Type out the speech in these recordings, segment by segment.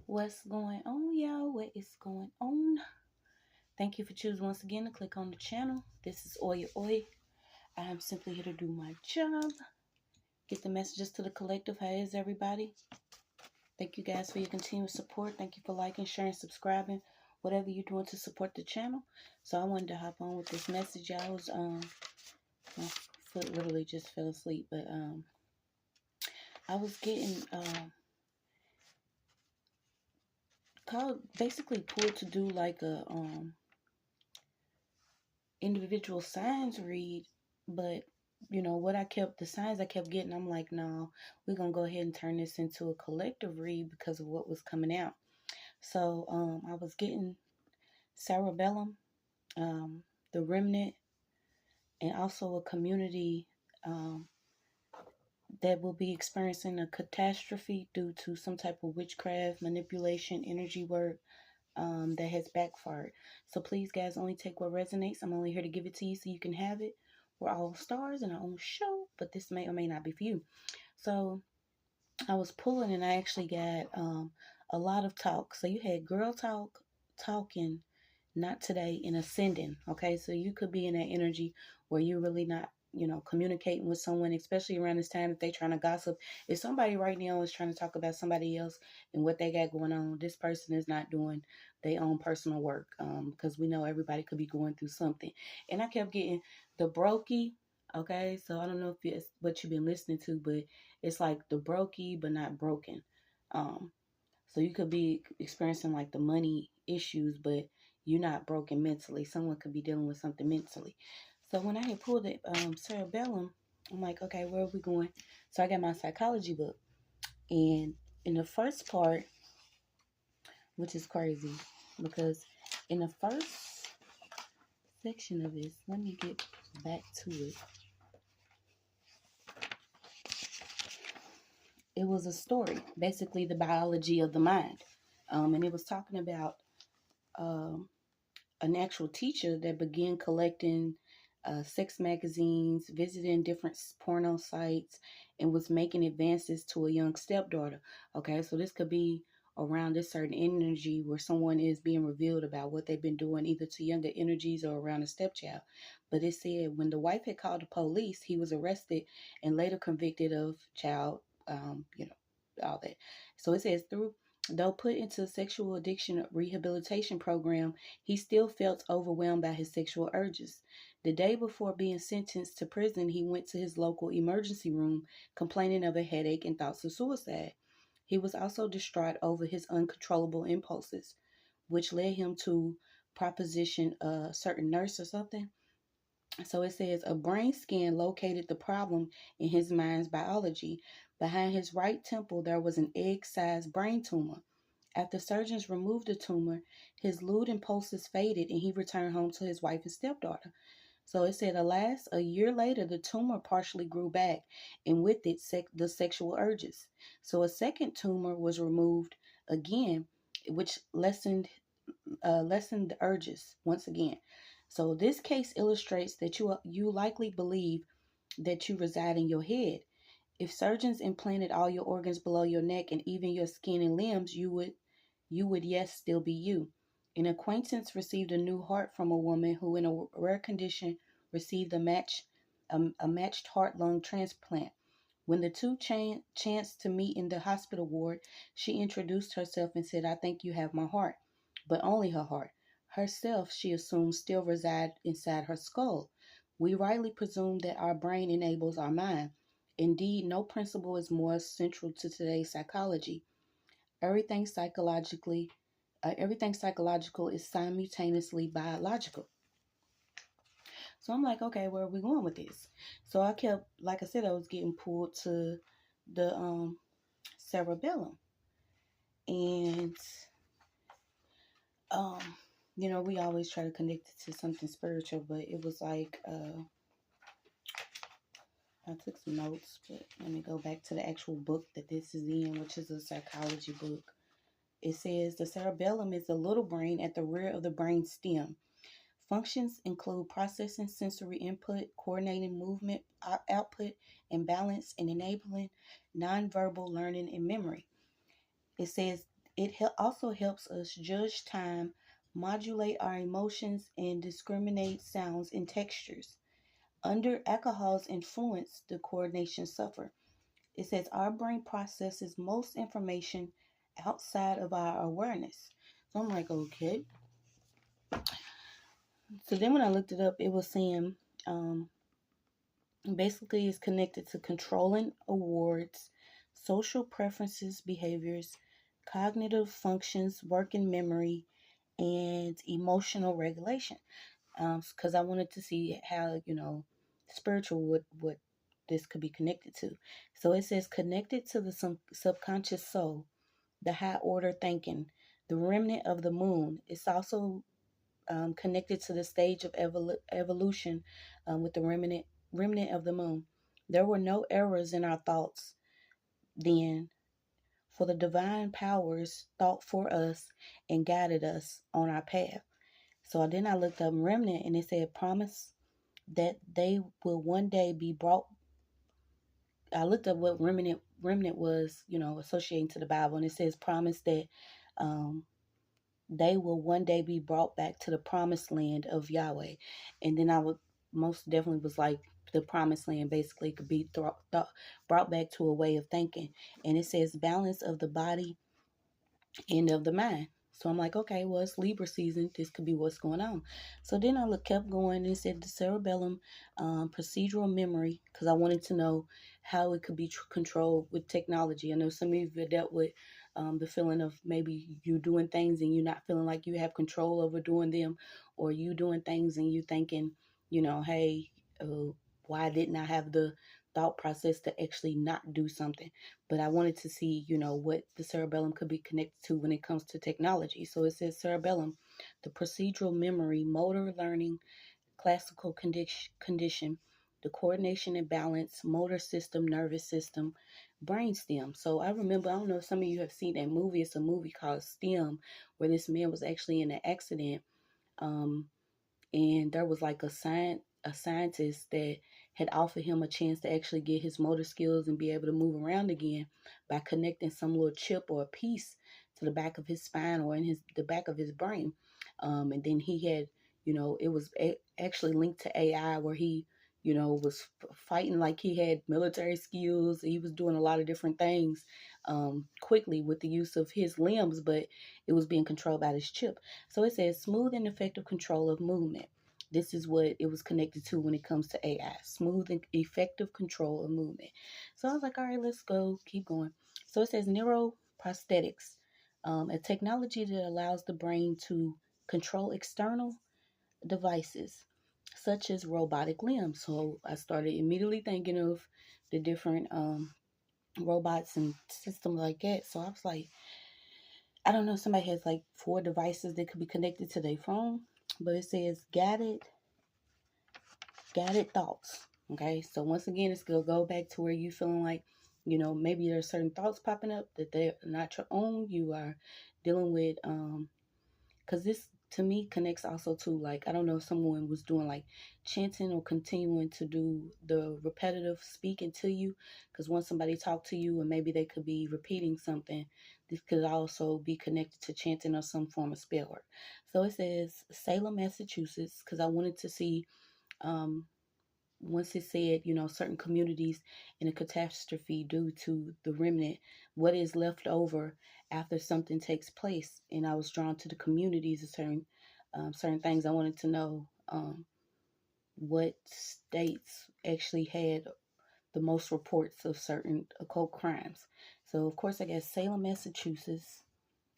What's going on, y'all? What is going on? Thank you for choosing once again to click on the channel. This is OYAOY. I am simply here to do my job, get the messages to the collective. How is everybody? Thank you guys for your continued support. Thank you for liking, sharing, subscribing, whatever you're doing to support the channel. So I wanted to hop on with this message. I was my foot literally just fell asleep, but I was getting basically pulled to do like a individual signs read, but you know what, the signs I kept getting, I'm like, no, we're gonna go ahead and turn this into a collective read because of what was coming out. So I was getting cerebellum, the remnant, and also a community that will be experiencing a catastrophe due to some type of witchcraft, manipulation, energy work that has backfired. So please, guys, only take what resonates. I'm only here to give it to you so you can have it. We're all stars in our own show, but this may or may not be for you. So I was pulling, and I actually got a lot of talk. So you had girl talk, talking, not today, and ascending. Okay, so you could be in that energy where you're really not, communicating with someone, especially around this time if they trying to gossip. If somebody right now is trying to talk about somebody else and what they got going on, this person is not doing their own personal work, because we know everybody could be going through something. And I kept getting the brokey. Okay, so I don't know if it's what you've been listening to, but it's like the brokey but not broken. So you could be experiencing like the money issues, but you're not broken mentally. Someone could be dealing with something mentally. So when I had pulled the cerebellum, I'm like, okay, where are we going? So I got my psychology book. And in the first part, which is crazy, because in the first section of this, let me get back to it. It was a story, basically the biology of the mind. And it was talking about an actual teacher that began collecting sex magazines, visiting different porno sites, and was making advances to a young stepdaughter. Okay, so this could be around this certain energy where someone is being revealed about what they've been doing either to younger energies or around a stepchild. But it said when the wife had called the police, he was arrested and later convicted of child, all that. So it says though put into a sexual addiction rehabilitation program, he still felt overwhelmed by his sexual urges. The day before being sentenced to prison, he went to his local emergency room complaining of a headache and thoughts of suicide. He was also distraught over his uncontrollable impulses, which led him to proposition a certain nurse or something. So it says a brain scan located the problem in his mind's biology. Behind his right temple, there was an egg-sized brain tumor. After surgeons removed the tumor, his lewd impulses faded and he returned home to his wife and stepdaughter. So it said, alas, a year later, the tumor partially grew back, and with it, the sexual urges. So a second tumor was removed again, which lessened the urges once again. So this case illustrates that you likely believe that you reside in your head. If surgeons implanted all your organs below your neck and even your skin and limbs, you would yes still be you. An acquaintance received a new heart from a woman who, in a rare condition, received a matched heart-lung transplant. When the two chanced to meet in the hospital ward, she introduced herself and said, "I think you have my heart," but only her heart. Herself, she assumed, still reside inside her skull. We rightly presume that our brain enables our mind. Indeed, no principle is more central to today's psychology. Everything psychological is simultaneously biological. So I'm like, okay, where are we going with this? So I kept, like I said, I was getting pulled to the cerebellum. And, we always try to connect it to something spiritual, but it was like, I took some notes, but let me go back to the actual book that this is in, which is a psychology book. It says the cerebellum is the little brain at the rear of the brain stem. Functions include processing sensory input, coordinating movement, output, and balance, and enabling nonverbal learning and memory. It says It also helps us judge time, modulate our emotions, and discriminate sounds and textures. Under alcohol's influence, the coordination suffer. It says our brain processes most information outside of our awareness. So I'm like, okay. So then when I looked it up, it was saying basically it's connected to controlling awards, social preferences, behaviors, cognitive functions, working memory, and emotional regulation. Because I wanted to see how, spiritual what this could be connected to. So it says connected to the subconscious soul, the high order thinking, the remnant of the moon. It's also connected to the stage of evolution with the remnant of the moon. There were no errors in our thoughts then, for the divine powers thought for us and guided us on our path. So then I looked up remnant, and it said promise that they will one day be brought. I looked up what remnant was, associating to the Bible, and it says promise that um, they will one day be brought back to the promised land of Yahweh. And then I would most definitely was like the promised land basically could be brought back to a way of thinking. And it says balance of the body and of the mind. So I'm like, okay, well, it's Libra season. This could be what's going on. So then I kept going, and it said the cerebellum procedural memory, because I wanted to know how it could be controlled with technology. I know some of you have dealt with the feeling of maybe you doing things and you're not feeling like you have control over doing them, or you doing things and you thinking, hey, why didn't I have the thought process to actually not do something? But I wanted to see, what the cerebellum could be connected to when it comes to technology. So it says cerebellum, the procedural memory, motor learning, classical condition, the coordination and balance, motor system, nervous system, brainstem. So I remember, I don't know if some of you have seen that movie. It's a movie called STEM, where this man was actually in an accident. And there was like a scientist that had offered him a chance to actually get his motor skills and be able to move around again by connecting some little chip or a piece to the back of his spine or in the back of his brain. And then he had, it was actually linked to AI, where he, was fighting like he had military skills. He was doing a lot of different things quickly with the use of his limbs, but it was being controlled by this chip. So it says smooth and effective control of movement. This is what it was connected to when it comes to AI. Smooth and effective control of movement. So I was like, all right, let's go. Keep going. So it says neuroprosthetics, a technology that allows the brain to control external devices such as robotic limbs. So I started immediately thinking of the different robots and systems like that. So I was like, I don't know, somebody has like 4 devices that could be connected to their phone, but it says guided thoughts. Okay, so once again, it's gonna go back to where you feeling like, maybe there's certain thoughts popping up that they're not your own. You are dealing with, because this to me connects also to, like, I don't know if someone was doing like chanting or continuing to do the repetitive speaking to you, because once somebody talked to you and maybe they could be repeating something, this could also be connected to chanting or some form of spell work. So it says Salem, Massachusetts, because I wanted to see, once it said, certain communities in a catastrophe due to the remnant, what is left over after something takes place. And I was drawn to the communities of certain things. I wanted to know what states actually had the most reports of certain occult crimes. So, of course, I got Salem, Massachusetts,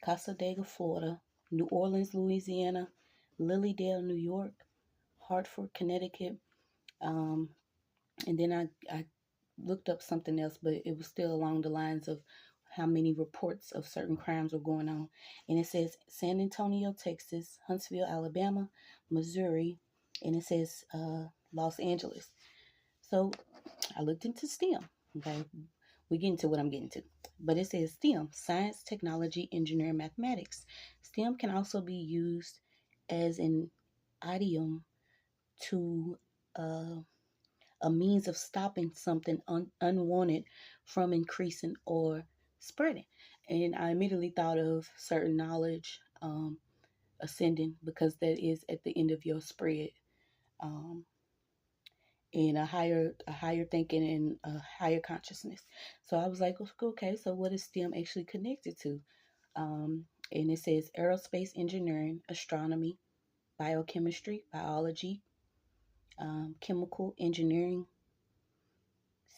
Casadega, Florida, New Orleans, Louisiana, Lilydale, New York, Hartford, Connecticut, um, and then I looked up something else, but it was still along the lines of how many reports of certain crimes were going on. And it says San Antonio, Texas, Huntsville, Alabama, Missouri, and it says Los Angeles. So I looked into STEM. Okay, we get into what I'm getting to. But it says STEM, science, technology, engineering, mathematics. STEM can also be used as an idiom to a means of stopping something unwanted from increasing or spreading. And I immediately thought of certain knowledge, ascending, because that is at the end of your spread. And a higher thinking and a higher consciousness. So I was like, okay, so what is STEM actually connected to? And it says aerospace engineering, astronomy, biochemistry, biology, chemical engineering,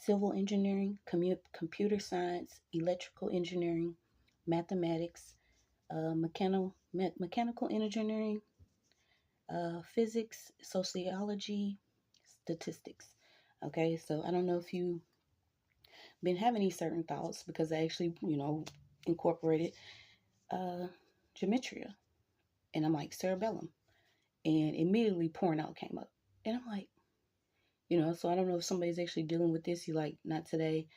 civil engineering, computer science, electrical engineering, mathematics, mechanical engineering, physics, sociology, statistics. Okay, so I don't know if you been having these certain thoughts, because I actually, incorporated gematria, and I'm like cerebellum, and immediately porno came up, and I'm like, so I don't know if somebody's actually dealing with this. You like, not today.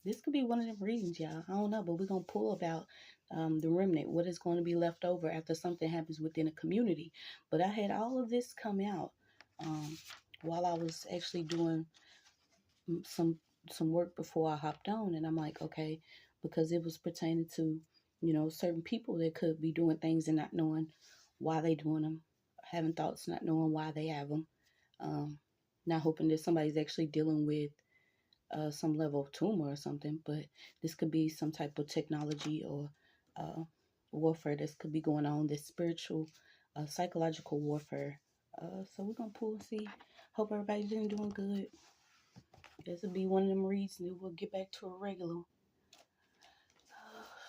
This could be one of them reasons, y'all. I don't know, but we're gonna pull about the remnant, what is going to be left over after something happens within a community. But I had all of this come out while I was actually doing some work before I hopped on, and I'm like, okay, because it was pertaining to, certain people that could be doing things and not knowing why they doing them, having thoughts, not knowing why they have them, not hoping that somebody's actually dealing with some level of tumor or something, but this could be some type of technology or warfare that could be going on, this spiritual, psychological warfare. So we're gonna pull and see. Hope everybody's doing good. This will be one of them reads, and then we'll get back to a regular.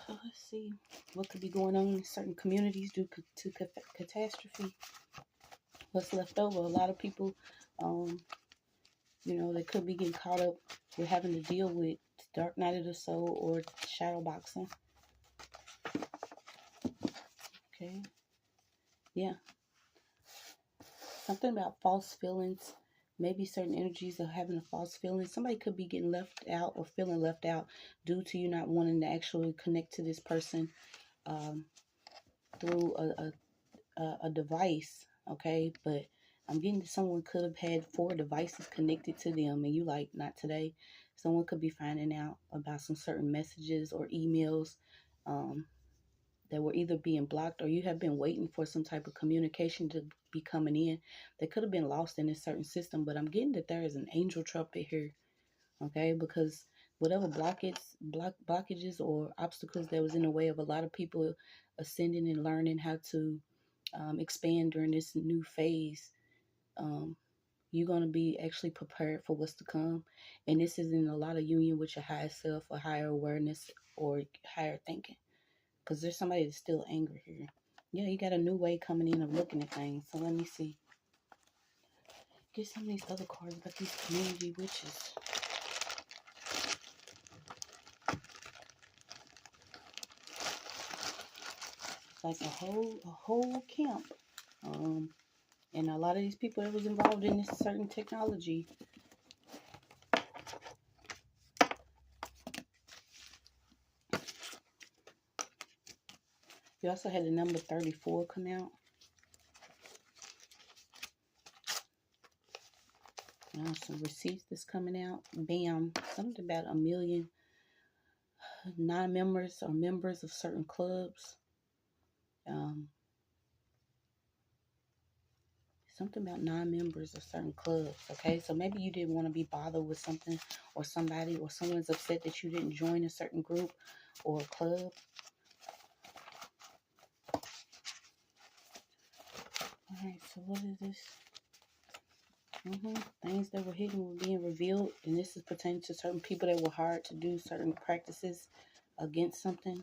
So let's see what could be going on in certain communities due to catastrophe. What's left over? A lot of people, they could be getting caught up with having to deal with dark night of the soul or shadow boxing. Okay. Yeah. Something about false feelings. Maybe certain energies are having a false feeling. Somebody could be getting left out or feeling left out due to you not wanting to actually connect to this person through a device. Okay, but I'm getting that someone could have had 4 devices connected to them, and you like, not today. Someone could be finding out about some certain messages or emails that were either being blocked, or you have been waiting for some type of communication to be coming in that could have been lost in a certain system. But I'm getting that there is an angel trumpet here, okay? Because whatever blockages or obstacles that was in the way of a lot of people ascending and learning how to expand during this new phase, you're going to be actually prepared for what's to come. And this is in a lot of union with your higher self or higher awareness or higher thinking. Because there's somebody that's still angry here. Yeah, you got a new way coming in of looking at things. So let me see. Get some of these other cards about these community witches. It's like a whole camp. And a lot of these people that was involved in this certain technology. You also had the number 34 come out. Some receipts that's coming out. Bam. Something about 1 million non-members or members of certain clubs. Something about non-members of certain clubs. Okay, so maybe you didn't want to be bothered with something or somebody, or someone's upset that you didn't join a certain group or a club. Alright, so what is this? Things that were hidden were being revealed, and this is pertaining to certain people that were hired to do certain practices against something.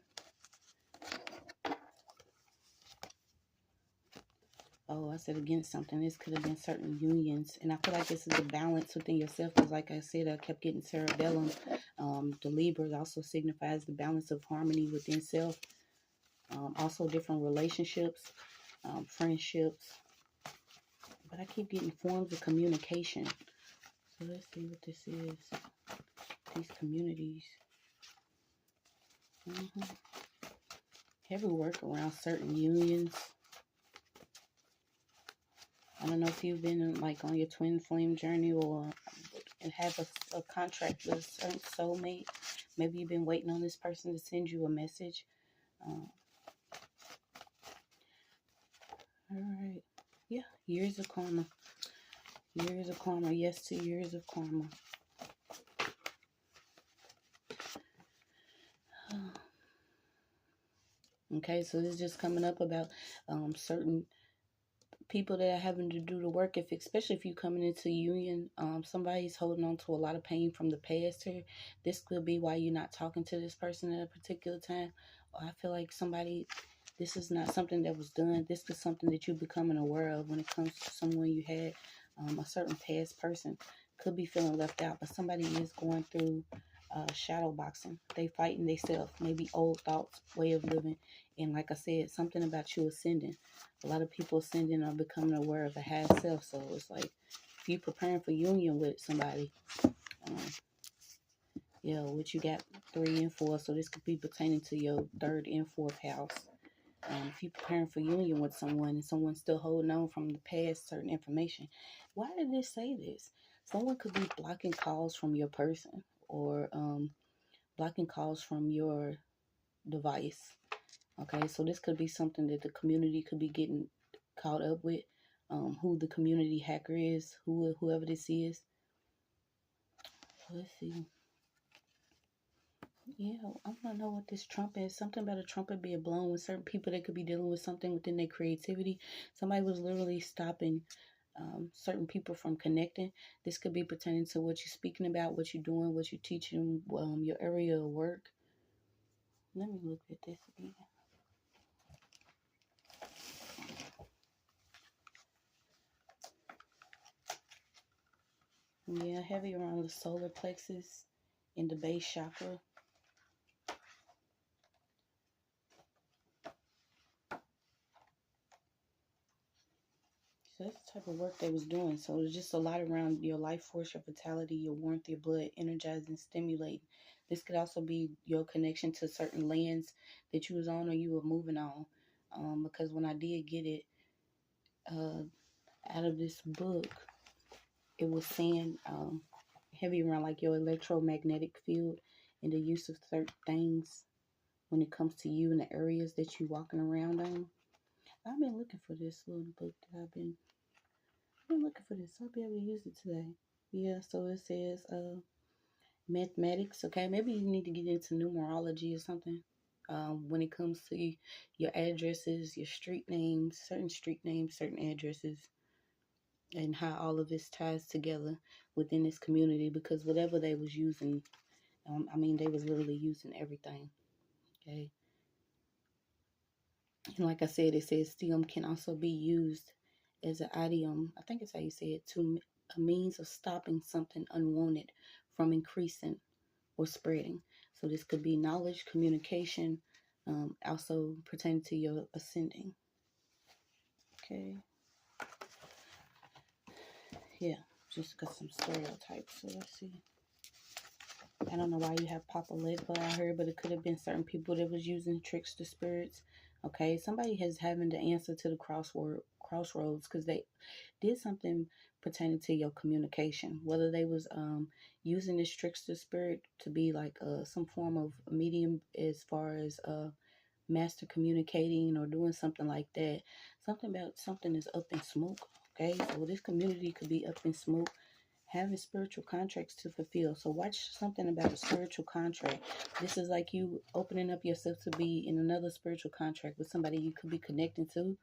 Oh, I said against something. This could have been certain unions, and I feel like this is a balance within yourself, because like I said, I kept getting cerebellum. The Libra also signifies the balance of harmony within self. Also different relationships, friendships. But I keep getting forms of communication. So let's see what this is. These communities. Heavy work around certain unions. I don't know if you've been like on your twin flame journey or have a contract with a certain soulmate. Maybe you've been waiting on this person to send you a message. All right. Yeah, years of karma. Years of karma. Yes to years of karma. Okay, so this is just coming up about certain people that are having to do the work. If, especially if you're coming into union, somebody's holding on to a lot of pain from the past here. This could be why you're not talking to this person at a particular time. Or I feel like this is not something that was done. This is something that you're becoming aware of when it comes to someone you had. A certain past person could be feeling left out, but somebody is going through shadow boxing. They fighting themselves, maybe old thoughts, way of living. And like I said, something about you ascending. A lot of people ascending are becoming aware of the high self. So it's like, if you're preparing for union with somebody, yeah, which you got 3 and 4. So this could be pertaining to your 3rd and 4th house. If you're preparing for union with someone and someone's still holding on from the past certain information, why did this say this? Someone could be blocking calls from your person, or blocking calls from your device. Okay, so this could be something that the community could be getting caught up with. Who the community hacker is, whoever this is. Let's see. Yeah, I want to know what this trumpet is. Something about a trumpet being blown with certain people that could be dealing with something within their creativity. Somebody was literally stopping certain people from connecting. This could be pertaining to what you're speaking about, what you're doing, what you're teaching, your area of work. Let me look at this again. Yeah, heavy around the solar plexus and the base chakra. So that's the type of work they was doing. So it's just a lot around your life force, your vitality, your warmth, your blood, energizing, stimulating. This could also be your connection to certain lands that you was on or you were moving on. Because when I did get it out of this book, it was saying heavy around like your electromagnetic field and the use of certain things when it comes to you and the areas that you're walking around on. I've been looking for this little book that I've been looking for this. I'll be able to use it today. Yeah, so it says mathematics. Okay, maybe you need to get into numerology or something. When it comes to your addresses, your street names, certain addresses, and how all of this ties together within this community. Because whatever they was using, they was literally using everything. Okay, and like I said, it says STEM can also be used as an idiom. I think it's how you say it, to a means of stopping something unwanted from increasing or spreading. So this could be knowledge, communication, also pertaining to your ascending. Okay. Yeah, just got some stereotypes. So let's see. I don't know why you have Papa Legba out here, but it could have been certain people that was using trickster spirits. Okay, somebody has having to answer to the crossroads because they did something pertaining to your communication. Whether they was using this trickster spirit to be like some form of medium as far as master communicating or doing something like that. Something about something is up in smoke. Okay, so this community could be up in smoke, having spiritual contracts to fulfill. So watch something about a spiritual contract. This is like you opening up yourself to be in another spiritual contract with somebody you could be connecting to.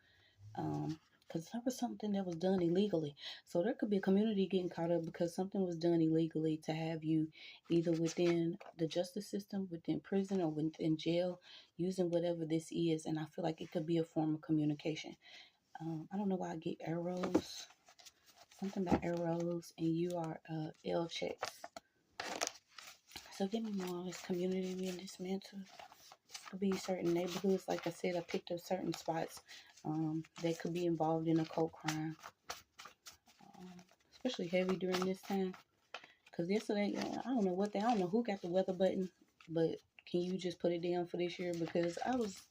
Because there was something that was done illegally. So there could be a community getting caught up because something was done illegally to have you either within the justice system, within prison, or within jail, using whatever this is. And I feel like it could be a form of communication. I don't know why I get arrows. Something about arrows, and you are L checks. So give me more of this community being dismantled. Could be certain neighborhoods. Like I said, I picked up certain spots that could be involved in occult crime, especially heavy during this time. Because yesterday, I don't know who got the weather button, but can you just put it down for this year? Because I was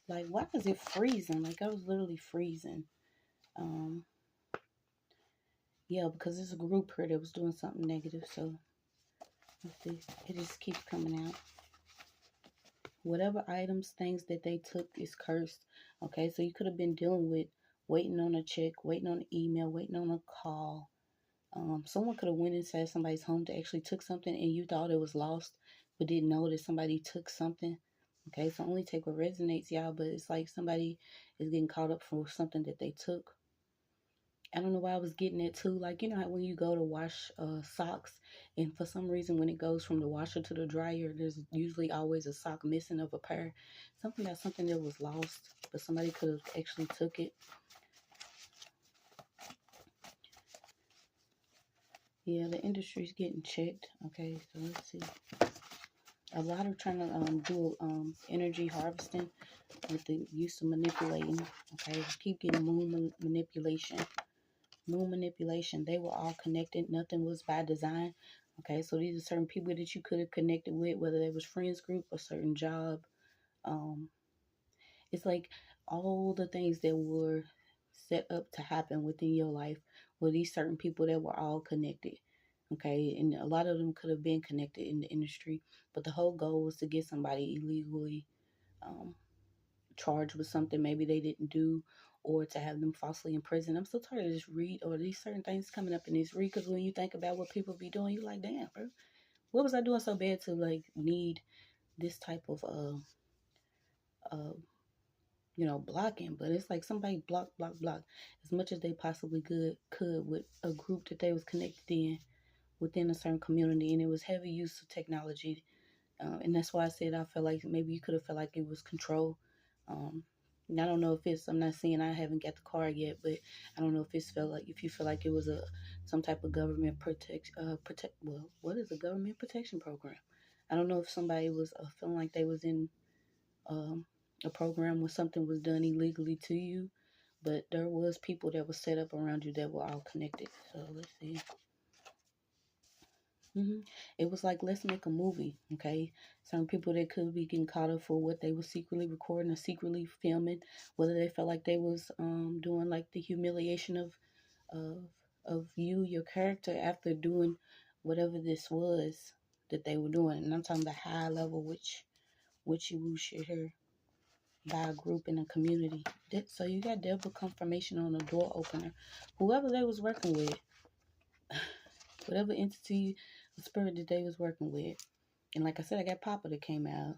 like, why is it freezing? Like I was literally freezing. Yeah, because there's a group here that was doing something negative. So Let's see. It just keeps coming out. Whatever items, things that they took is cursed. Okay, so you could have been dealing with waiting on a check, waiting on an email, waiting on a call. Someone could have went inside somebody's home that actually took something and you thought it was lost, but didn't know that somebody took something. Okay, so only take what resonates, y'all, but it's like somebody is getting caught up for something that they took. I don't know why I was getting it too. Like, you know how when you go to wash socks, and for some reason when it goes from the washer to the dryer, there's usually always a sock missing of a pair. Something about something that was lost, but somebody could have actually took it. Yeah, the industry's getting checked. Okay, so let's see. A lot of trying to do energy harvesting with the use of manipulating. Okay, keep getting moon manipulation. Moon manipulation. They were all connected. Nothing was by design. Okay, so these are certain people that you could have connected with, whether it was friends group or certain job. It's like all the things that were set up to happen within your life were these certain people that were all connected. Okay, and a lot of them could have been connected in the industry, but the whole goal was to get somebody illegally charged with something maybe they didn't do, or to have them falsely imprisoned. I'm so tired of this read or these certain things coming up in this read, because when you think about what people be doing, you're like, damn, bro, what was I doing so bad to like need this type of blocking? But it's like somebody block as much as they possibly could with a group that they was connected in within a certain community, and it was heavy use of technology. And that's why I said I felt like maybe you could have felt like it was control. And I don't know if it's, I'm not saying, I haven't got the card yet, but I don't know if it's felt like, if you feel like it was some type of government well, what is a government protection program? I don't know if somebody was feeling like they was in a program where something was done illegally to you, but there was people that were set up around you that were all connected. So let's see. It was like, let's make a movie, okay? Some people that could be getting caught up for what they were secretly recording or secretly filming, whether they felt like they was doing like the humiliation of you, your character, after doing whatever this was that they were doing. And I'm talking about high level which you should hear by a group in a community. So you got double confirmation on a door opener. Whoever they was working with, whatever entity or spirit that they was working with. And like I said, I got Papa that came out.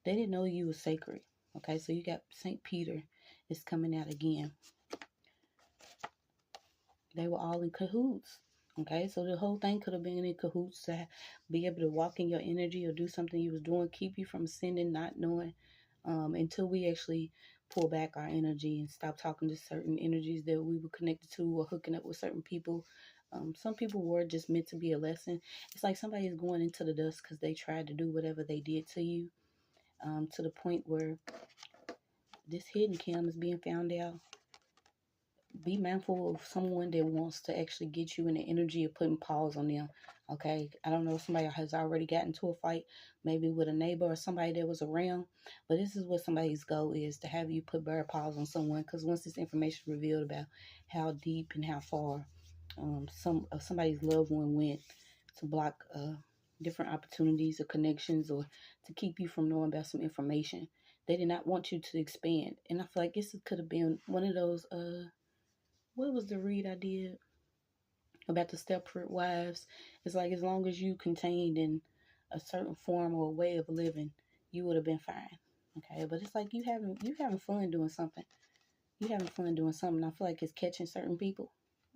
They didn't know you was sacred. Okay, so you got St. Peter is coming out again. They were all in cahoots. Okay, so the whole thing could have been in cahoots to be able to walk in your energy or do something you was doing, keep you from sending, not knowing, until we actually pull back our energy and stop talking to certain energies that we were connected to or hooking up with certain people. Some people were just meant to be a lesson. It's like somebody is going into the dust because they tried to do whatever they did to you, to the point where this hidden cam is being found out. Be mindful of someone that wants to actually get you in the energy of putting pause on them. Okay, I don't know if somebody has already gotten into a fight, maybe with a neighbor or somebody that was around, but this is what somebody's goal is, to have you put bare pause on someone, because once this information is revealed about how deep and how far somebody's loved one went, to block different opportunities or connections, or to keep you from knowing about some information. They did not want you to expand. And I feel like this could have been one of those what was the read I did about the Stepford wives? It's like, as long as you contained in a certain form or a way of living, you would have been fine. Okay, but it's like you having fun doing something. You having fun doing something. I feel like it's catching certain people,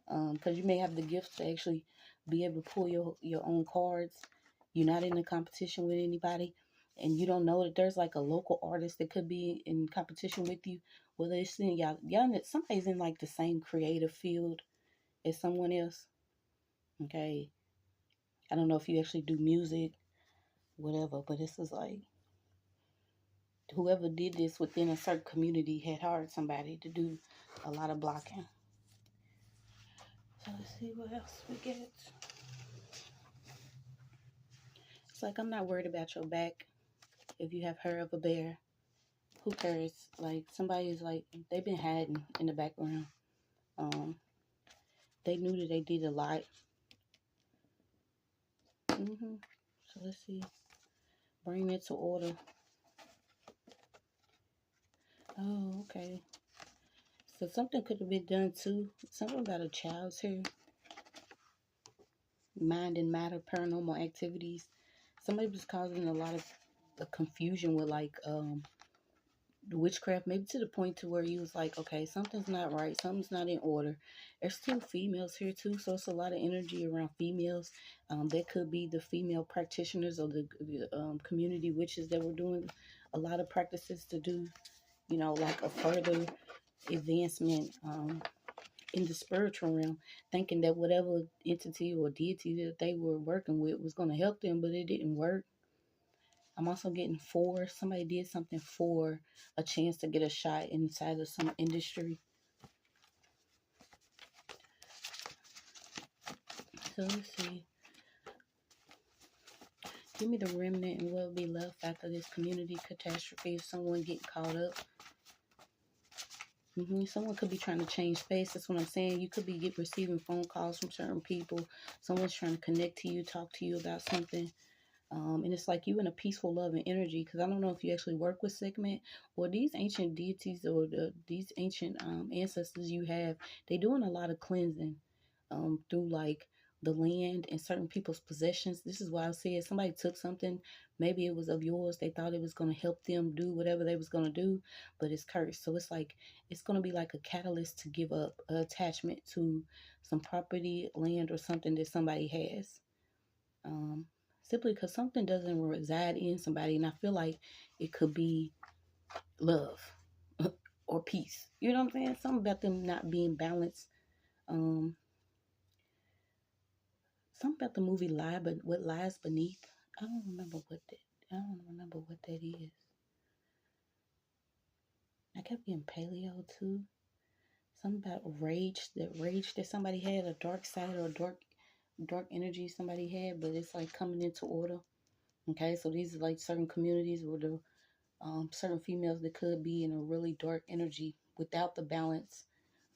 because you may have the gifts to actually be able to pull your own cards. You're not in a competition with anybody, and you don't know that there's like a local artist that could be in competition with you. Whether it's in y'all somebody's in like the same creative field as someone else. Okay, I don't know if you actually do music, whatever, but this is like, whoever did this within a certain community had hired somebody to do a lot of blocking. So let's see what else we get. It's like, I'm not worried about your back. If you have hair of a bear, who cares? Like, somebody's like, they've been hiding in the background. They knew that they did a lot. So let's see. Bring it to order. Oh, okay. So something could have been done too. Something about a child's here. Mind and matter, paranormal activities. Somebody was causing a lot of confusion with like the witchcraft, maybe to the point to where you was like, okay, something's not right, something's not in order. There's two females here too, so it's a lot of energy around females. That could be the female practitioners or the community witches that were doing a lot of practices to do, you know, like a further advancement in the spiritual realm, thinking that whatever entity or deity that they were working with was going to help them, but it didn't work. I'm also getting for somebody did something for a chance to get a shot inside of some industry. So let's see. Give me the remnant and what will be left after this community catastrophe if someone get caught up. Someone could be trying to change space. That's what I'm saying. You could be receiving phone calls from certain people. Someone's trying to connect to you, talk to you about something. And it's like you in a peaceful, loving energy. Because I don't know if you actually work with segment or these ancient deities or these ancient ancestors you have. They doing a lot of cleansing through like the land and certain people's possessions. This is why I said somebody took something. Maybe it was of yours. They thought it was going to help them do whatever they was going to do, but it's cursed. So it's like it's going to be like a catalyst to give up attachment to some property, land, or something that somebody has. Simply because something doesn't reside in somebody, and I feel like it could be love or peace. You know what I'm saying? Something about them not being balanced. Something about the movie Lie, but what lies beneath. I don't remember what that is. I kept getting paleo too. Something about rage that somebody had, a dark side or a dark energy somebody had, but it's like coming into order. Okay, so these are like certain communities where the certain females that could be in a really dark energy without the balance.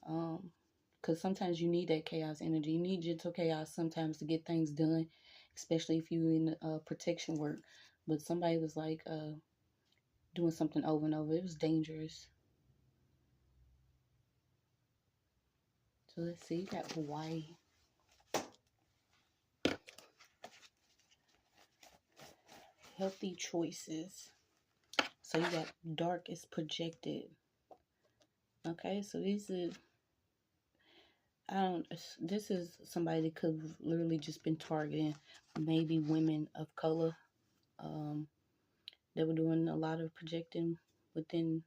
Because sometimes you need that chaos energy. You need gentle chaos sometimes to get things done, especially if you're in protection work. But somebody was like doing something over and over. It was dangerous. So let's see. You got Hawaii. Healthy choices. So you got dark is projected. Okay, so these are this is somebody that could have literally just been targeting maybe women of color. They were doing a lot of projecting within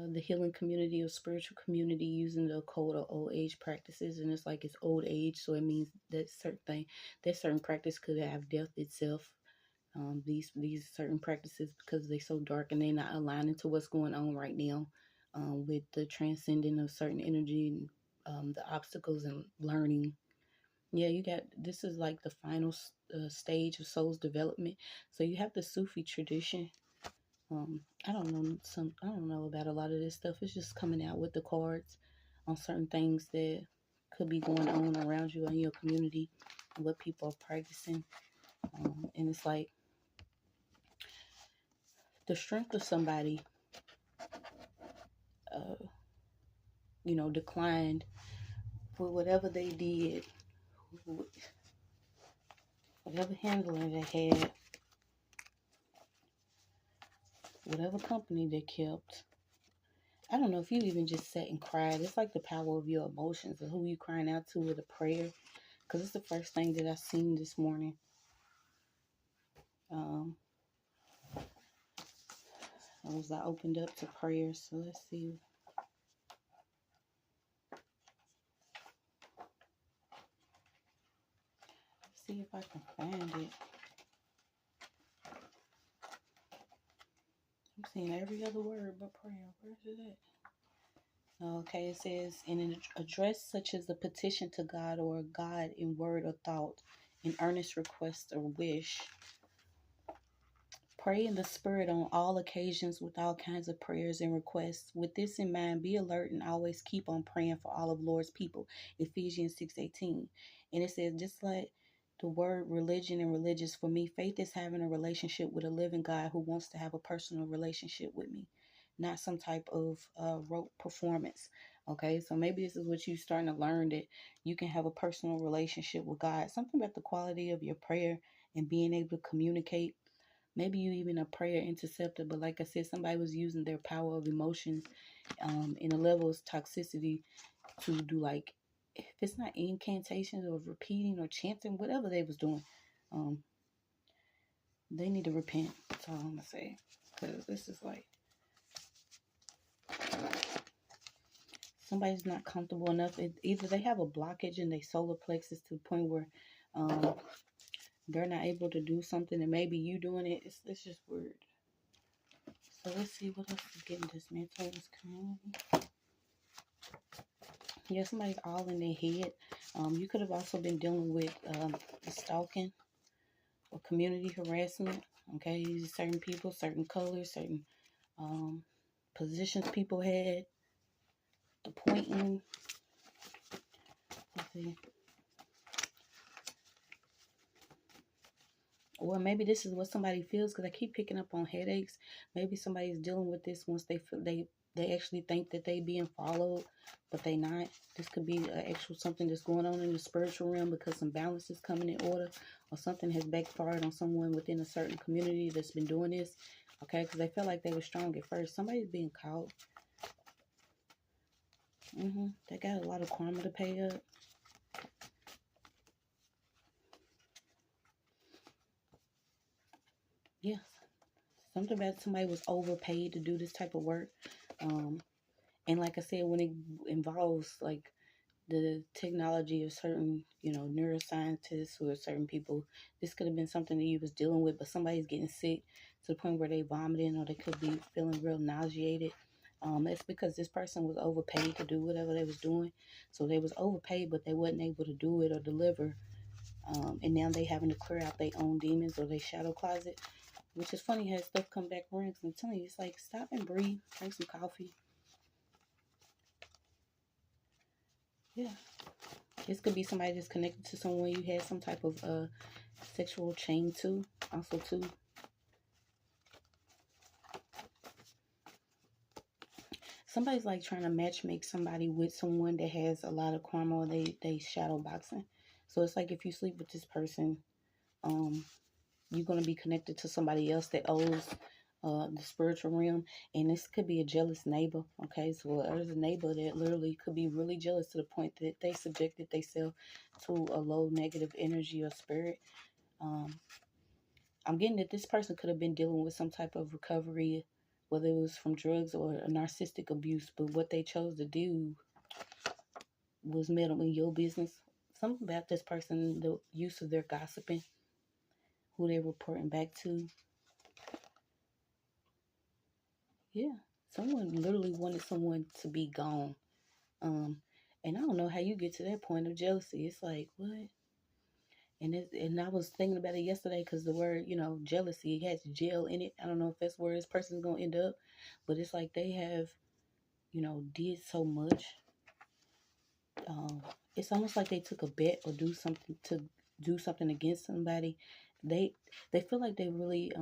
the healing community or spiritual community using the occult or old age practices. And it's like it's old age, so it means that certain practice could have death itself. These certain practices, because they're so dark and they're not aligning to what's going on right now with the transcending of certain energy and the obstacles and learning. Yeah, you got, this is like the final stage of soul's development. So you have the Sufi tradition. I don't know about a lot of this stuff. It's just coming out with the cards on certain things that could be going on around you in your community and what people are practicing. And it's like the strength of somebody, declined for whatever they did, whatever handler they had, whatever company they kept. I don't know if you even just sat and cried. It's like the power of your emotions and who you crying out to with a prayer. Because it's the first thing that I seen this morning. As I opened up to prayer. So let's see. Let's see if I can find it. I'm seeing every other word but prayer. Where's it at? Okay, it says, in an address such as a petition to God or God in word or thought, an earnest request or wish. Pray in the Spirit on all occasions with all kinds of prayers and requests. With this in mind, be alert and always keep on praying for all of Lord's people. Ephesians 6:18. And it says, just let the word religion and religious, for me, faith is having a relationship with a living God who wants to have a personal relationship with me, not some type of rote performance. Okay, so maybe this is what you're starting to learn, that you can have a personal relationship with God. Something about the quality of your prayer and being able to communicate. Maybe you even a prayer interceptor, but like I said, somebody was using their power of emotions in a level of toxicity to do, like, if it's not incantations or repeating or chanting, whatever they was doing, they need to repent. That's all I'm gonna say, because this is like somebody's not comfortable enough. Either they have a blockage in their solar plexus to the point where they're not able to do something, and maybe you doing it. It's just weird. So let's see what else is getting dismantled in this community. Yeah, somebody's all in their head. You could have also been dealing with stalking or community harassment. Okay, these are certain people, certain colors, certain positions people had. The pointing. Let's see. Or maybe this is what somebody feels, because I keep picking up on headaches. Maybe somebody's dealing with this once they feel they actually think that they being followed, but they not. This could be actual something that's going on in the spiritual realm, because some balance is coming in order, or something has backfired on someone within a certain community that's been doing this. Okay, because they felt like they were strong at first. Somebody's being caught. They got a lot of karma to pay up. Yes. Something about somebody was overpaid to do this type of work. And like I said, when it involves like the technology of certain, neuroscientists or certain people, this could have been something that you was dealing with, but somebody's getting sick to the point where they vomiting, or they could be feeling real nauseated. That's because this person was overpaid to do whatever they was doing. So they was overpaid, but they wasn't able to do it or deliver. And now they having to clear out their own demons or their shadow closet, which is funny how stuff come back around. Cause I'm telling you, it's like, stop and breathe, drink some coffee. Yeah. This could be somebody that's connected to someone you had some type of sexual chain to, also too. Somebody's like trying to matchmake somebody with someone that has a lot of karma, or they shadow boxing. So it's like, if you sleep with this person, you're going to be connected to somebody else that owes the spiritual realm. And this could be a jealous neighbor. Okay, so there's a neighbor that literally could be really jealous to the point that they subjected themselves to a low negative energy or spirit. I'm getting that this person could have been dealing with some type of recovery, whether it was from drugs or a narcissistic abuse, but what they chose to do was meddle in your business. Something about this person, the use of their gossiping, who they're reporting back to. Yeah, someone literally wanted someone to be gone. And I don't know how you get to that point of jealousy. It's like, what? And I was thinking about it yesterday, because the word, jealousy, it has jail in it. I don't know if that's where this person's going to end up, but it's like they have, did so much. It's almost like they took a bet or do something against somebody. They feel like they really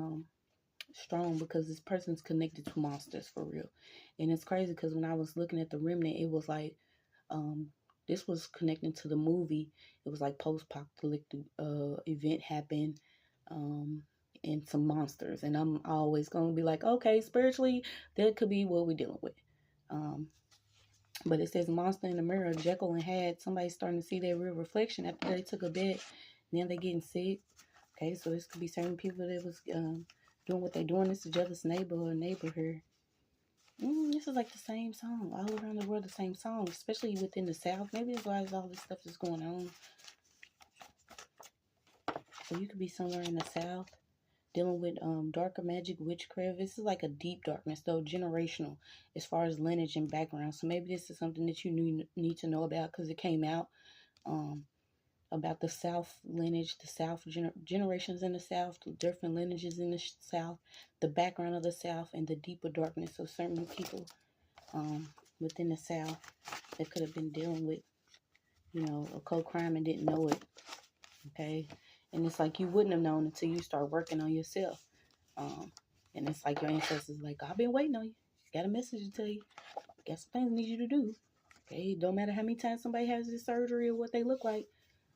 strong, because this person's connected to monsters for real. And it's crazy, because when I was looking at the remnant, it was like this was connecting to the movie. It was like post-apocalyptic event happened, and some monsters. And I'm always going to be like, okay, spiritually, that could be what we're dealing with. But it says monster in the mirror, Jekyll and Hyde. Somebody starting to see their real reflection after they took a bet. Now they getting sick. Okay, so this could be certain people that was doing what they doing. This is jealous neighbor or neighbor here. This is like the same song all around the world. The same song, especially within the South. Maybe that's why all this stuff is going on. So you could be somewhere in the South dealing with darker magic, witchcraft. This is like a deep darkness, though, generational as far as lineage and background. So maybe this is something that you need to know about, because it came out about the South lineage, the South generations in the South, the different lineages in the South, the background of the South, and the deeper darkness of certain people within the South that could have been dealing with, occult crime and didn't know it. Okay, And it's like you wouldn't have known until you start working on yourself. And it's like your ancestors like, I've been waiting on you. Got a message to tell you. Got some things I need you to do. Okay, don't matter how many times somebody has this surgery or what they look like.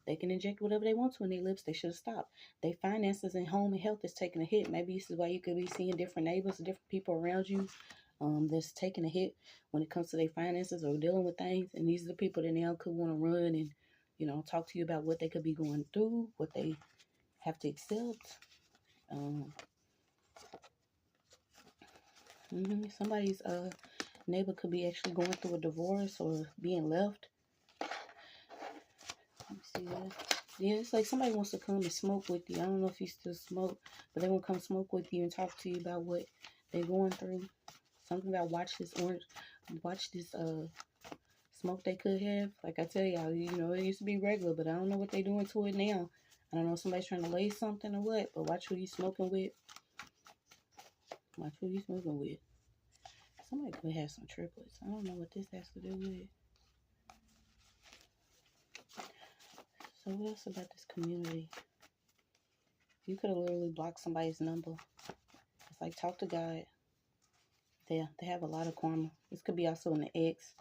They can inject whatever they want to in their lips. They should have stopped. Their finances and home and health is taking a hit. Maybe this is why you could be seeing different neighbors, different people around you that's taking a hit when it comes to their finances or dealing with things. And these are the people that now could want to run and, you know, talk to you about what they could be going through, what they have to accept. Somebody's neighbor could be actually going through a divorce or being left. Let me see that. Yeah, it's like somebody wants to come and smoke with you. I don't know if you still smoke, but they want to come smoke with you and talk to you about what they're going through. Something about watch this smoke they could have. Like I tell y'all, you know, it used to be regular, but I don't know what they're doing to it now. I don't know if somebody's trying to lay something or what, but watch who you smoking with. Watch who you smoking with. Somebody could have some triplets. I don't know what this has to do with. So what else about this community? You could have literally blocked somebody's number. It's like, talk to God. They have a lot of karma. This could be also an ex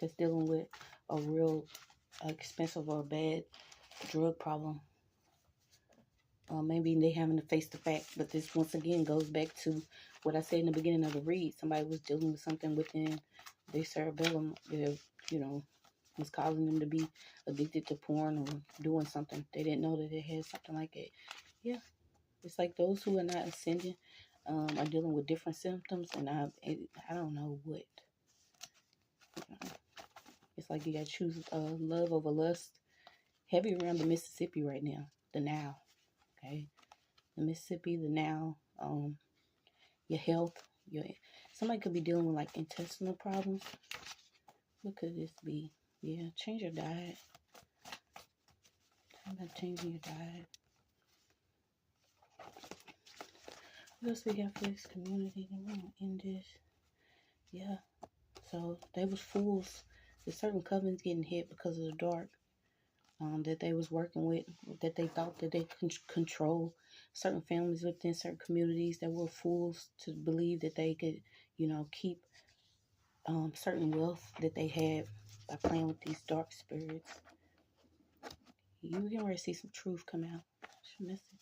that's dealing with a real expensive or bad drug problem. Maybe they having to face the fact, but this once again goes back to what I said in the beginning of the read. Somebody was dealing with something within their cerebellum that, you know, was causing them to be addicted to porn or doing something. They didn't know that they had something like that. Yeah, it's like those who are not ascending are dealing with different symptoms, and I don't know what. It's like you got to choose love over lust. Heavy around the Mississippi right now, the now. Okay, the Mississippi, the now, your health, somebody could be dealing with like intestinal problems. What could this be? Yeah, change your diet. How about changing your diet? What else we got for this community? Then we're gonna end this. Yeah, so they was fools. There's certain covens getting hit because of the dark. That they was working with, that they thought that they could control certain families within certain communities that were fools to believe that they could, you know, keep certain wealth that they had by playing with these dark spirits. You can already see some truth come out. What's your message?